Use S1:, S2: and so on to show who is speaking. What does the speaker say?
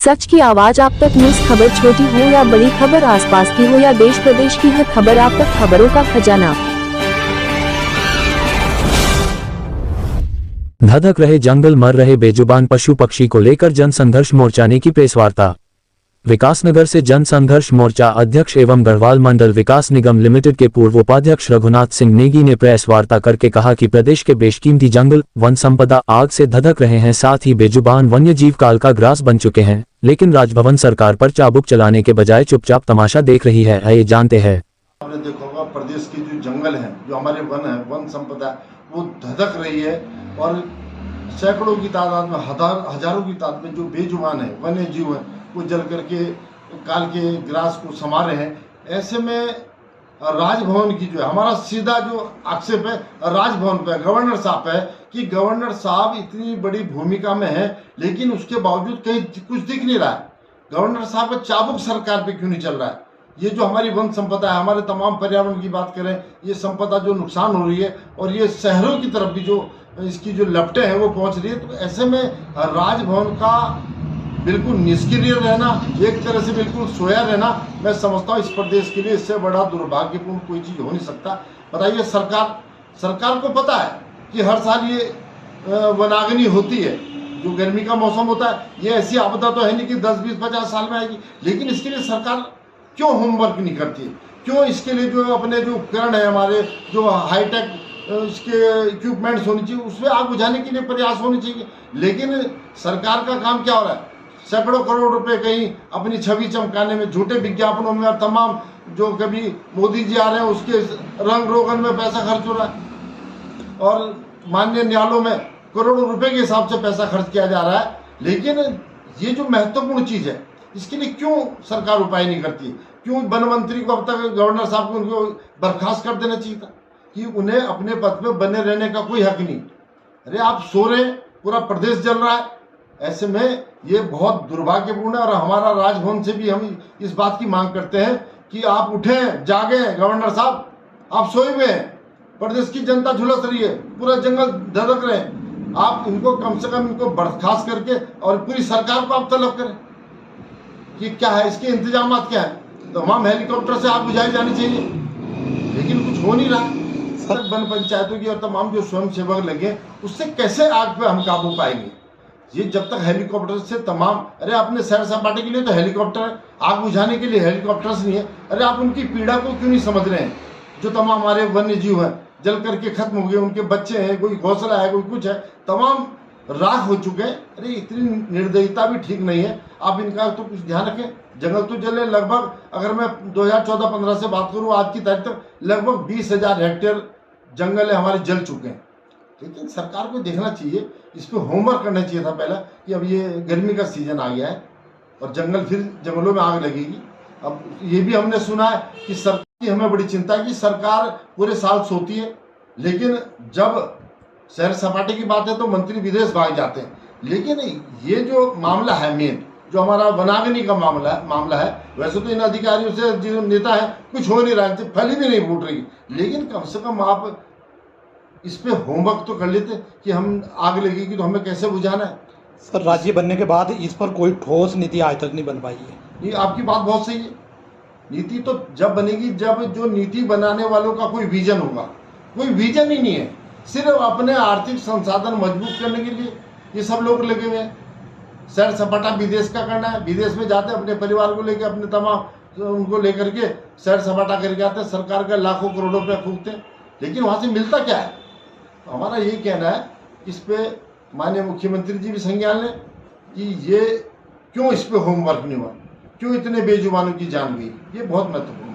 S1: सच की आवाज आप तक। न्यूज़ खबर छोटी हो या बड़ी खबर, आसपास की हो या देश प्रदेश की, हर खबर आप तक। खबरों का खजाना।
S2: धधक रहे जंगल, मर रहे बेजुबान पशु पक्षी को लेकर जन संघर्ष मोर्चा ने की प्रेस वार्ता। विकासनगर से जन संघर्ष मोर्चा अध्यक्ष एवं गढ़वाल मंडल विकास निगम लिमिटेड के पूर्व उपाध्यक्ष रघुनाथ सिंह नेगी ने प्रेस वार्ता करके कहा कि प्रदेश के बेशकीमती जंगल वन संपदा आग से धधक रहे हैं, साथ ही बेजुबान वन्य जीव काल का ग्रास बन चुके हैं, लेकिन राजभवन सरकार पर चाबुक चलाने के बजाय चुपचाप तमाशा देख रही है। ये जानते हैं।
S3: आपने देखा होगा प्रदेश के जो जंगल हैं, जो हमारे वन है, वन संपदा वो धधक रही है और सैकड़ों की तादाद में, हजारों की तादाद में जो बेजुबान है वन्य जीव है वो जल करके काल के ग्रास को समा रहे हैं। ऐसे में राजभवन की जो है, हमारा सीधा जो आक्षेप है राजभवन पे, गवर्नर साहब पे, कि गवर्नर साहब इतनी बड़ी भूमिका में है लेकिन उसके बावजूद कहीं कुछ दिख नहीं रहा है। गवर्नर साहब का चाबुक सरकार पे क्यों नहीं चल रहा है? ये जो हमारी वन संपदा है, हमारे तमाम पर्यावरण की बात करें, ये संपदा जो नुकसान हो रही है और ये शहरों की तरफ भी जो इसकी जो लपटें हैं वो पहुंच रही है, तो ऐसे में राजभवन का बिल्कुल निष्क्रिय रहना, एक तरह से बिल्कुल सोया रहना, मैं समझता हूँ इस प्रदेश के लिए इससे बड़ा दुर्भाग्यपूर्ण कोई चीज़ हो नहीं सकता। बताइए, सरकार को पता है कि हर साल ये वनाग्नि होती है, जो गर्मी का मौसम होता है, ये ऐसी आपदा तो है नहीं कि 10, 20, 50 साल में आएगी, लेकिन इसके लिए सरकार क्यों होमवर्क नहीं करती है? क्यों इसके लिए जो अपने जो उपकरण है, हमारे जो हाईटेक इसके इक्विपमेंट्स होनी चाहिए, उसमें आग बुझाने के लिए प्रयास होने चाहिए। लेकिन सरकार का काम क्या हो रहा है? सैकड़ों करोड़ रुपए कहीं अपनी छवि चमकाने में, झूठे विज्ञापनों में, और तमाम जो कभी मोदी जी आ रहे हैं उसके रंग रोगन में पैसा खर्च हो रहा है और माननीय न्यायालयों में करोड़ों रुपए के हिसाब से पैसा खर्च किया जा रहा है। लेकिन ये जो महत्वपूर्ण चीज़ है, इसके लिए क्यों सरकार उपाय नहीं करती? क्यों वन मंत्री को अब तक, गवर्नर साहब को उनको बर्खास्त कर देना चाहिए था कि उन्हें अपने पद पे बने रहने का कोई हक नहीं? अरे आप सो रहे, पूरा प्रदेश जल रहा है। ऐसे में ये बहुत दुर्भाग्यपूर्ण है और हमारा राजभवन से भी हम इस बात की मांग करते हैं कि आप उठें, जागें। गवर्नर साहब, आप सोए हुए हैं, प्रदेश की जनता झुलस रही है, पूरा जंगल धधक रहे हैं, आप इनको कम से कम इनको बर्खास्त करके और पूरी सरकार को आप तलब करें कि क्या है इसके इंतजाम क्या है। तमाम हेलीकॉप्टर से आग बुझाई जानी चाहिए, लेकिन कुछ हो नहीं रहा है। वन पंचायतों की और तमाम जो स्वयं सेवक लगे, उससे कैसे आग पे हम काबू पाएंगे? ये जब तक हेलीकॉप्टर से तमाम, अरे अपने सैर सपाटे के लिए तो हेलीकॉप्टर है, आग बुझाने के लिए हेलीकॉप्टर्स नहीं है। अरे आप उनकी पीड़ा को क्यों नहीं समझ रहे हैं? जो तमाम हमारे वन्य जीव हैं जल करके खत्म हो गए, उनके बच्चे हैं, कोई घोंसला है, कोई कुछ है, तमाम राख हो चुके हैं। अरे इतनी निर्दयता भी ठीक नहीं है। आप इनका तो कुछ ध्यान रखें। जंगल तो जले लगभग, अगर मैं 2014-15 से बात करूँ, आज की तारीख तक लगभग 20,000 हेक्टेयर जंगल है हमारे जल चुके हैं। लेकिन सरकार को देखना चाहिए, इस पर होमवर्क करना चाहिए था पहला, कि अब ये गर्मी का सीजन आ गया है और जंगलों में आग लगेगी। अब ये भी हमने सुना है कि सरकार की हमें बड़ी चिंता है कि सरकार पूरे साल सोती है, लेकिन जब सैर सपाटे की बात है तो मंत्री विदेश भाग जाते हैं। लेकिन ये जो मामला है मेन, जो हमारा वनाग्नि का मामला है, वैसे तो इन अधिकारियों से जो नेता है कुछ हो नहीं रहा है, फली भी नहीं फूट रही, लेकिन कम से कम आप इस पे होमवर्क तो कर लेते कि हम आग लगेगी तो हमें कैसे बुझाना है।
S4: सर, राज्य बनने के बाद इस पर कोई ठोस नीति आज तक नहीं बन पाई है।
S3: ये आपकी बात बहुत सही है। नीति तो जब बनेगी जब जो नीति बनाने वालों का कोई विजन होगा। कोई विजन ही नहीं है, सिर्फ अपने आर्थिक संसाधन मजबूत करने के लिए ये सब लोग लगे हुए हैं। सैर सपाटा विदेश का करना है, विदेश में जाते अपने परिवार को लेकर, अपने तमाम उनको लेकर के सैर सपाटा करके आते, सरकार का लाखों करोड़ों रुपया फूकते हैं, लेकिन वहाँ से मिलता क्या है? तो हमारा यही कहना है, इस पे माननीय मुख्यमंत्री जी भी संज्ञान लें कि ये क्यों इस पे होमवर्क नहीं हुआ, क्यों इतने बेजुबानों की जान गई। ये बहुत महत्वपूर्ण